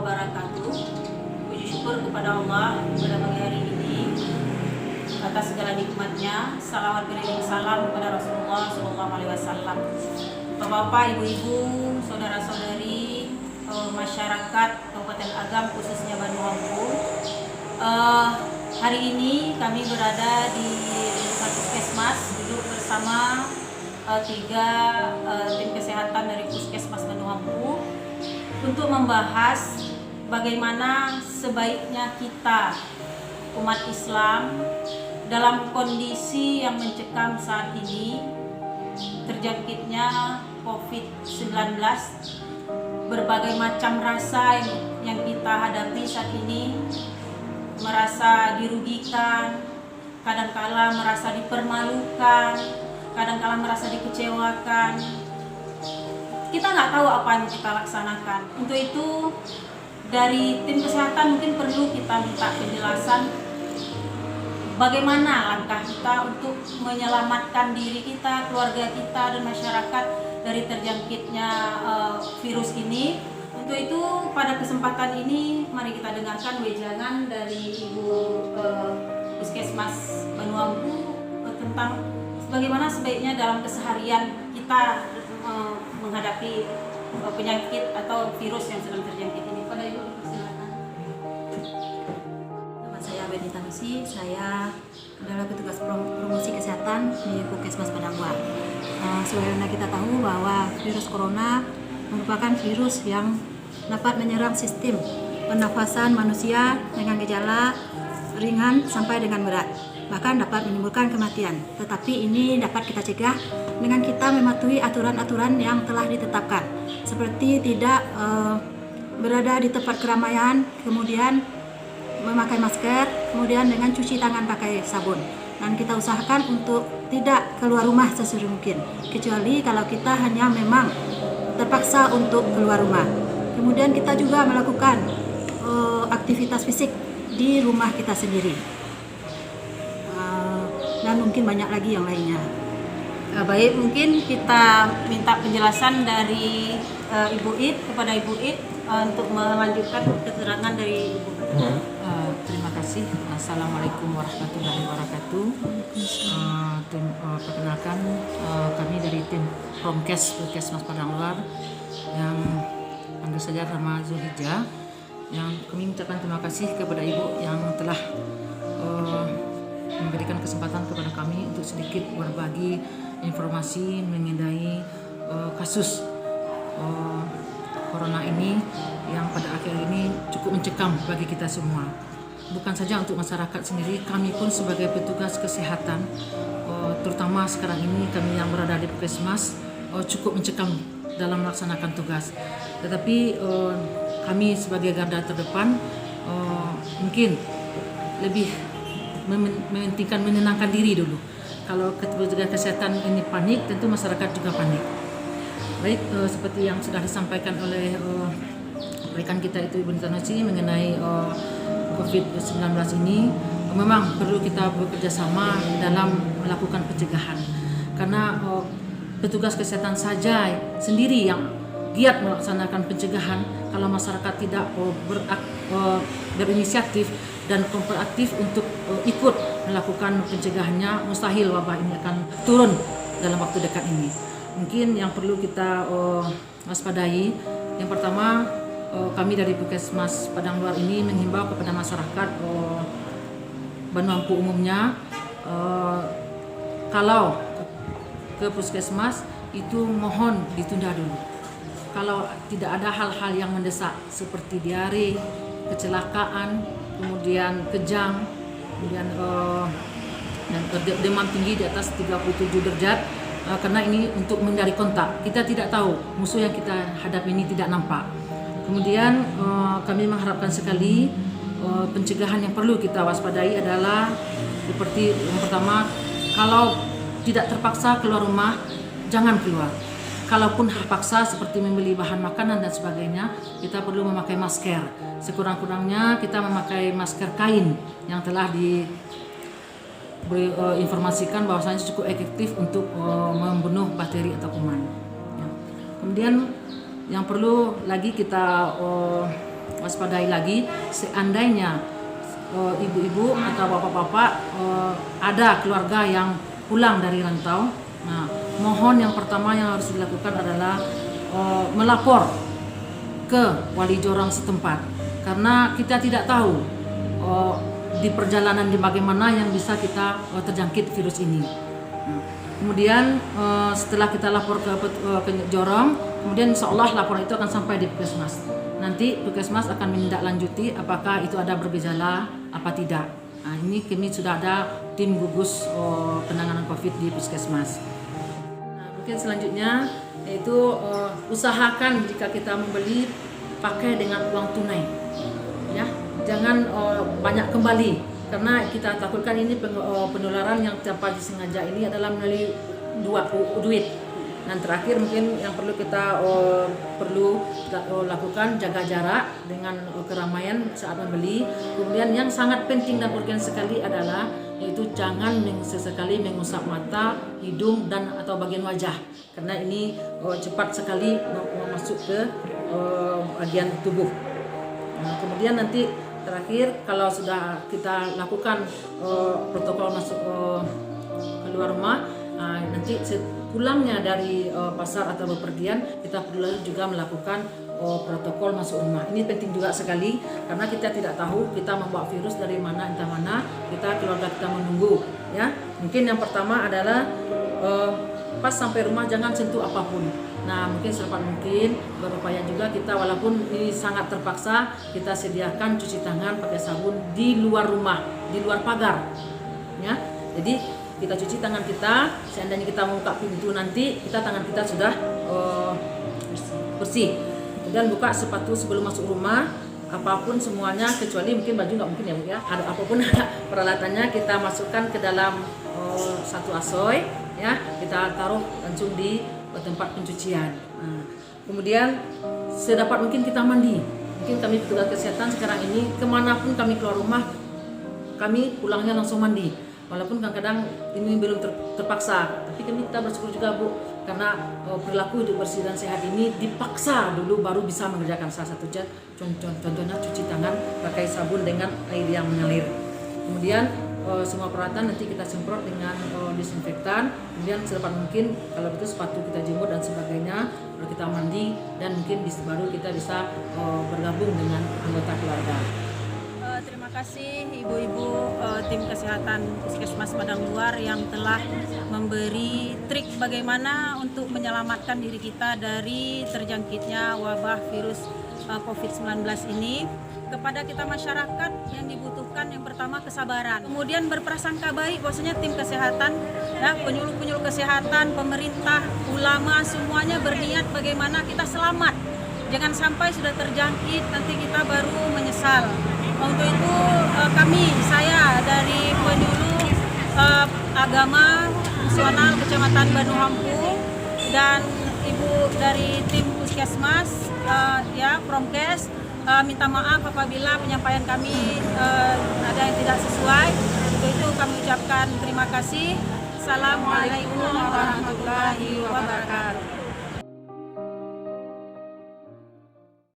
wabarakatuh. Puji syukur kepada Allah pada pagi hari ini atas segala nikmatnya. Salawat beriring salam kepada Rasulullah SAW. Bapak-bapak, ibu-ibu, saudara-saudari, masyarakat Kabupaten Agam khususnya Banu hari ini kami berada di lingkungan Puskesmas, duduk bersama tiga tim kesehatan dari Puskesmas Banu untuk membahas bagaimana sebaiknya kita umat Islam dalam kondisi yang mencekam saat ini, terjangkitnya COVID-19, berbagai macam rasa yang kita hadapi saat ini, merasa dirugikan, kadangkala merasa dipermalukan, kadangkala merasa dikecewakan. Kita nggak tahu apa yang kita laksanakan. Untuk itu dari tim kesehatan mungkin perlu kita minta penjelasan bagaimana langkah kita untuk menyelamatkan diri kita, keluarga kita, dan masyarakat dari terjangkitnya virus ini. Untuk itu pada kesempatan ini mari kita dengarkan wejangan dari Ibu Puskesmas Banu tentang bagaimana sebaiknya dalam keseharian kita menghadapi penyakit atau virus yang sedang terjangkit ini. Pada Ibu silakan. Nama saya Benita Nusi, saya adalah petugas promosi kesehatan di Puskesmas Padangwar. Sebagaimana kita tahu bahwa virus corona merupakan virus yang dapat menyerang sistem pernafasan manusia dengan gejala ringan sampai dengan berat, bahkan dapat menimbulkan kematian. Tetapi ini dapat kita cegah dengan kita mematuhi aturan-aturan yang telah ditetapkan, seperti tidak berada di tempat keramaian, kemudian memakai masker, kemudian dengan cuci tangan pakai sabun. Dan kita usahakan untuk tidak keluar rumah sesering mungkin, kecuali kalau kita hanya memang terpaksa untuk keluar rumah. Kemudian kita juga melakukan aktivitas fisik di rumah kita sendiri. Dan mungkin banyak lagi yang lainnya. Baik, mungkin kita minta penjelasan dari Ibu Id kepada Ibu Id untuk melanjutkan keterangan dari Ibu. Terima kasih. Assalamualaikum warahmatullahi wabarakatuh. Perkenalkan, kami dari tim Promkes Puskesmas Padangwar yang panggil saja nama Zulhijjah, yang kami mengucapkan terima kasih kepada Ibu yang telah memberikan kesempatan kepada kami untuk sedikit berbagi informasi mengenai kasus corona ini yang pada akhir ini cukup mencekam bagi kita semua. Bukan saja untuk masyarakat sendiri, kami pun sebagai petugas kesehatan, terutama sekarang ini kami yang berada di Puskesmas cukup mencekam dalam melaksanakan tugas. Tetapi kami sebagai garda terdepan mungkin lebih mementingkan menenangkan diri dulu. Kalau petugas kesehatan ini panik, tentu masyarakat juga panik. Baik, seperti yang sudah disampaikan oleh rekan kita itu Ibu Nusi mengenai COVID-19 ini, memang perlu kita bekerja sama dalam melakukan pencegahan. Karena petugas kesehatan saja sendiri yang giat melaksanakan pencegahan, kalau masyarakat tidak berinisiatif dan kooperatif untuk ikut melakukan pencegahannya, mustahil wabah ini akan turun dalam waktu dekat ini. Mungkin yang perlu kita waspadai, yang pertama, kami dari Puskesmas Padangwar ini menghimbau kepada masyarakat Banu umumnya, kalau ke puskesmas itu mohon ditunda dulu. Kalau tidak ada hal-hal yang mendesak seperti diare, kecelakaan, kemudian kejang, kemudian dan demam tinggi di atas 37 derajat, karena ini untuk menghindari kontak. Kita tidak tahu musuh yang kita hadapi ini tidak nampak. Kemudian kami mengharapkan sekali pencegahan yang perlu kita waspadai adalah seperti yang pertama, kalau tidak terpaksa keluar rumah, jangan keluar. Kalaupun terpaksa seperti membeli bahan makanan dan sebagainya, kita perlu memakai masker. Sekurang-kurangnya kita memakai masker kain yang telah diinformasikan bahwasanya cukup efektif untuk membunuh bakteri atau kuman. Kemudian yang perlu lagi kita waspadai lagi seandainya ibu-ibu atau bapak-bapak ada keluarga yang pulang dari rantau. Nah, mohon yang pertama yang harus dilakukan adalah melapor ke wali jorong setempat, karena kita tidak tahu di perjalanan di bagaimana yang bisa kita terjangkit virus ini. Kemudian setelah kita lapor ke jorong, kemudian insya Allah laporan itu akan sampai di puskesmas. Nanti puskesmas akan menindaklanjuti apakah itu ada bergejala apa tidak. Nah, ini kami sudah ada tim gugus penanganan COVID di puskesmas. Nah, mungkin selanjutnya yaitu usahakan jika kita membeli pakai dengan uang tunai, ya, jangan banyak kembali, karena kita takutkan ini penularan yang tanpa disengaja ini adalah melalui duit. Dan terakhir mungkin yang perlu kita lakukan, jaga jarak dengan keramaian saat membeli. Kemudian yang sangat penting dan urgen sekali adalah yaitu jangan sesekali mengusap mata, hidung dan atau bagian wajah, karena ini cepat sekali masuk ke bagian tubuh. Nah, kemudian nanti terakhir kalau sudah kita lakukan protokol masuk keluar rumah, nanti pulangnya dari pasar atau bepergian kita perlu juga melakukan protokol masuk rumah. Ini penting juga sekali karena kita tidak tahu kita membawa virus dari mana entah mana, keluarga kita menunggu, ya. Mungkin yang pertama adalah pas sampai rumah jangan sentuh apapun. Nah, mungkin secepat mungkin berupaya juga kita, walaupun ini sangat terpaksa, kita sediakan cuci tangan pakai sabun di luar rumah, di luar pagar, ya. Jadi kita cuci tangan kita, seandainya kita membuka pintu nanti tangan kita sudah bersih. Kemudian buka sepatu sebelum masuk rumah, apapun semuanya kecuali mungkin baju nggak mungkin ya Bu ya. Ada apapun peralatannya kita masukkan ke dalam satu asoy, ya, kita taruh langsung di tempat pencucian. Nah, kemudian sedapat mungkin kita mandi. Mungkin kami petugas kesehatan sekarang ini kemanapun kami keluar rumah, kami pulangnya langsung mandi. Walaupun kadang-kadang ini belum terpaksa, tapi kita bersyukur juga Bu, karena perilaku hidup bersih dan sehat ini dipaksa dulu baru bisa mengerjakan. Salah satu contohnya cuci tangan pakai sabun dengan air yang mengalir. Kemudian semua peralatan nanti kita semprot dengan disinfektan. Kemudian sedapat mungkin kalau begitu sepatu kita jemur dan sebagainya, lalu kita mandi dan mungkin baru kita bisa bergabung dengan anggota keluarga. Terima kasih ibu-ibu tim kesehatan Puskesmas Padang Luar yang telah memberi trik bagaimana untuk menyelamatkan diri kita dari terjangkitnya wabah virus COVID-19 ini. Kepada kita masyarakat yang dibutuhkan yang pertama kesabaran, kemudian berprasangka baik bahwasanya tim kesehatan, ya, penyuluh-penyuluh kesehatan, pemerintah, ulama semuanya berniat bagaimana kita selamat. Jangan sampai sudah terjangkit nanti kita baru menyesal. Untuk itu saya dari penyuluh agama nasional Kecamatan Banu Hampung dan ibu dari tim Puskesmas, ya, Promkes, minta maaf apabila penyampaian kami ada yang tidak sesuai. Untuk itu kami ucapkan terima kasih. Assalamualaikum warahmatullahi wabarakatuh.